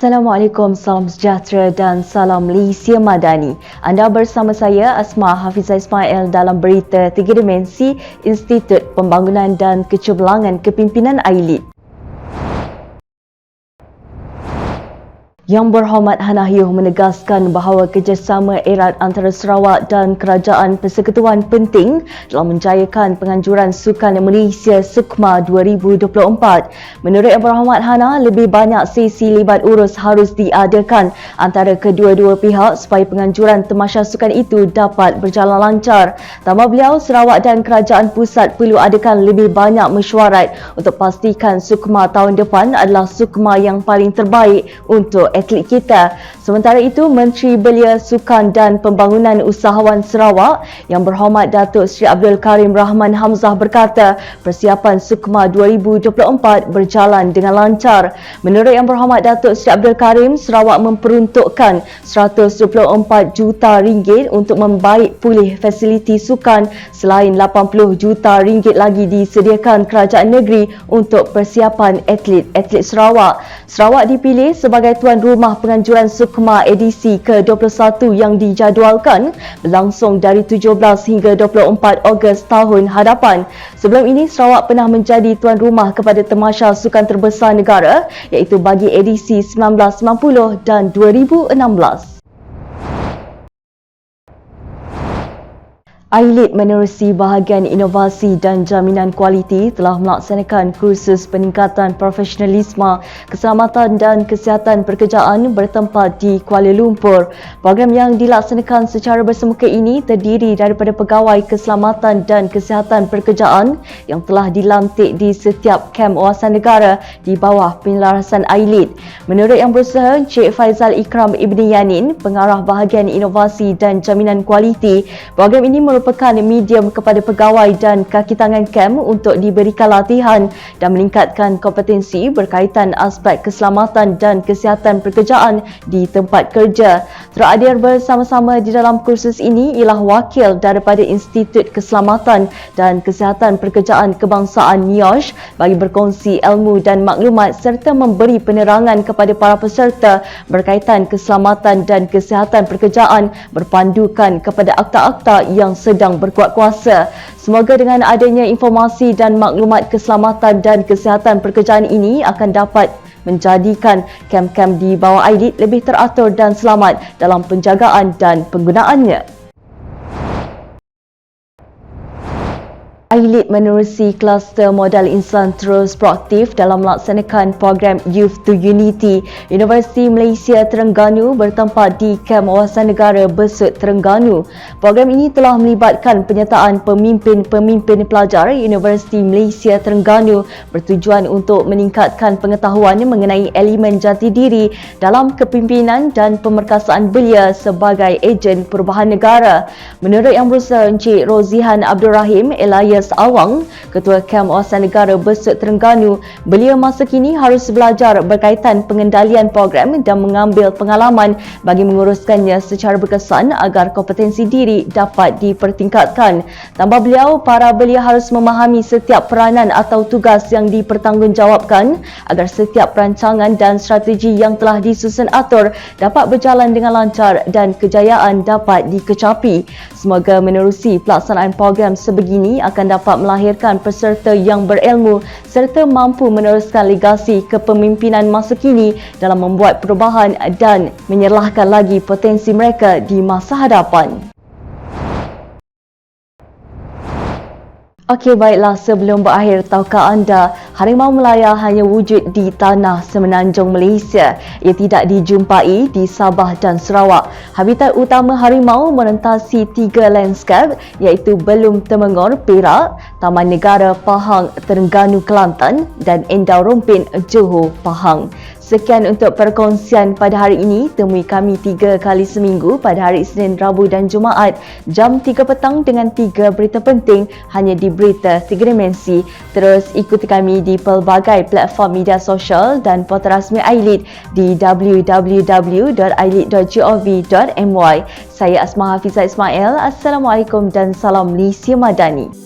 Assalamualaikum, salam sejahtera dan salam Malaysia Madani. Anda bersama saya Asma Hafizah Ismail dalam berita 3 Dimensi Institut Pembangunan dan Kecemerlangan Kepimpinan AILID. Yang Berhormat Hannah Yeoh menegaskan bahawa kerjasama erat antara Sarawak dan Kerajaan Persekutuan penting dalam menjayakan penganjuran Sukan Malaysia SUKMA 2024. Menurut Yang Berhormat Hannah, lebih banyak sesi libat urus harus diadakan antara kedua-dua pihak supaya penganjuran tamasya sukan itu dapat berjalan lancar. Tambah beliau, Sarawak dan Kerajaan Pusat perlu adakan lebih banyak mesyuarat untuk pastikan SUKMA tahun depan adalah SUKMA yang paling terbaik untuk atlet kita. Sementara itu, Menteri Belia Sukan dan Pembangunan Usahawan Sarawak Yang Berhormat Datuk Seri Abdul Karim Rahman Hamzah berkata persiapan SUKMA 2024 berjalan dengan lancar. Menurut Yang Berhormat Datuk Seri Abdul Karim, Sarawak memperuntukkan RM124 juta untuk membaik pulih fasiliti sukan selain RM80 juta lagi disediakan kerajaan negeri untuk persiapan atlet-atlet Sarawak. Sarawak dipilih sebagai tuan rumah penganjuran SUKMA edisi ke-21 yang dijadualkan berlangsung dari 17 hingga 24 Ogos tahun hadapan. Sebelum ini, Sarawak pernah menjadi tuan rumah kepada tamasya sukan terbesar negara iaitu bagi edisi 1990 dan 2016. AILID menerusi bahagian inovasi dan jaminan kualiti telah melaksanakan kursus peningkatan profesionalisme, keselamatan dan kesihatan pekerjaan bertempat di Kuala Lumpur. Program yang dilaksanakan secara bersemuka ini terdiri daripada pegawai keselamatan dan kesihatan pekerjaan yang telah dilantik di setiap kem wawasan negara di bawah penyelarasan AILID. Menurut Yang Berusaha Encik Faizal Ikram Ibni Yanin, pengarah bahagian inovasi dan jaminan kualiti, program ini merupakan medium kepada pegawai dan kaki tangan kem untuk diberikan latihan dan meningkatkan kompetensi berkaitan aspek keselamatan dan kesihatan pekerjaan di tempat kerja. Terhadir bersama-sama di dalam kursus ini ialah wakil daripada Institut Keselamatan dan Kesihatan Pekerjaan Kebangsaan NIOSH bagi berkongsi ilmu dan maklumat serta memberi penerangan kepada para peserta berkaitan keselamatan dan kesihatan pekerjaan berpandukan kepada akta-akta yang sedang berkuat kuasa. Semoga dengan adanya informasi dan maklumat keselamatan dan kesihatan pekerjaan ini akan dapat menjadikan kem-kem di bawah AILID lebih teratur dan selamat dalam penjagaan dan penggunaannya. AILID menerusi kluster modal insan terus proaktif dalam melaksanakan program Youth to Unity. Universiti Malaysia Terengganu bertempat di Kem Wawasan Negara Besut Terengganu. Program ini telah melibatkan penyertaan pemimpin-pemimpin pelajar Universiti Malaysia Terengganu bertujuan untuk meningkatkan pengetahuan mengenai elemen jati diri dalam kepimpinan dan pemerkasaan belia sebagai ejen perubahan negara. Menurut Yang Berusaha Encik Rozihan Abdul Rahim Elias Awang, Ketua Kem Wawasan Negara Besut Terengganu, belia masa kini harus belajar berkaitan pengendalian program dan mengambil pengalaman bagi menguruskannya secara berkesan agar kompetensi diri dapat dipertingkatkan. Tambah beliau, para belia harus memahami setiap peranan atau tugas yang dipertanggungjawabkan agar setiap perancangan dan strategi yang telah disusun atur dapat berjalan dengan lancar dan kejayaan dapat dikecapi. Semoga menerusi pelaksanaan program sebegini akan dapat melahirkan peserta yang berilmu serta mampu meneruskan legasi kepemimpinan masa kini dalam membuat perubahan dan menyerlahkan lagi potensi mereka di masa hadapan. Okey, baiklah, sebelum berakhir, tahukah anda harimau Melaya hanya wujud di tanah semenanjung Malaysia? Ia tidak dijumpai di Sabah dan Sarawak. Habitat utama harimau merentasi 3 lanskap iaitu Belum Temenggor, Perak, Taman Negara Pahang, Terengganu, Kelantan dan Endau Rompin, Johor, Pahang. Sekian untuk perkongsian pada hari ini. Temui kami 3 kali seminggu pada hari Isnin, Rabu dan Jumaat jam 3 petang dengan 3 berita penting hanya di Berita 3 Dimensi. Terus ikuti kami di pelbagai platform media sosial dan portal rasmi AILID di www.ailid.gov.my. Saya Asma Hafizah Ismail. Assalamualaikum dan salam Malaysia Madani.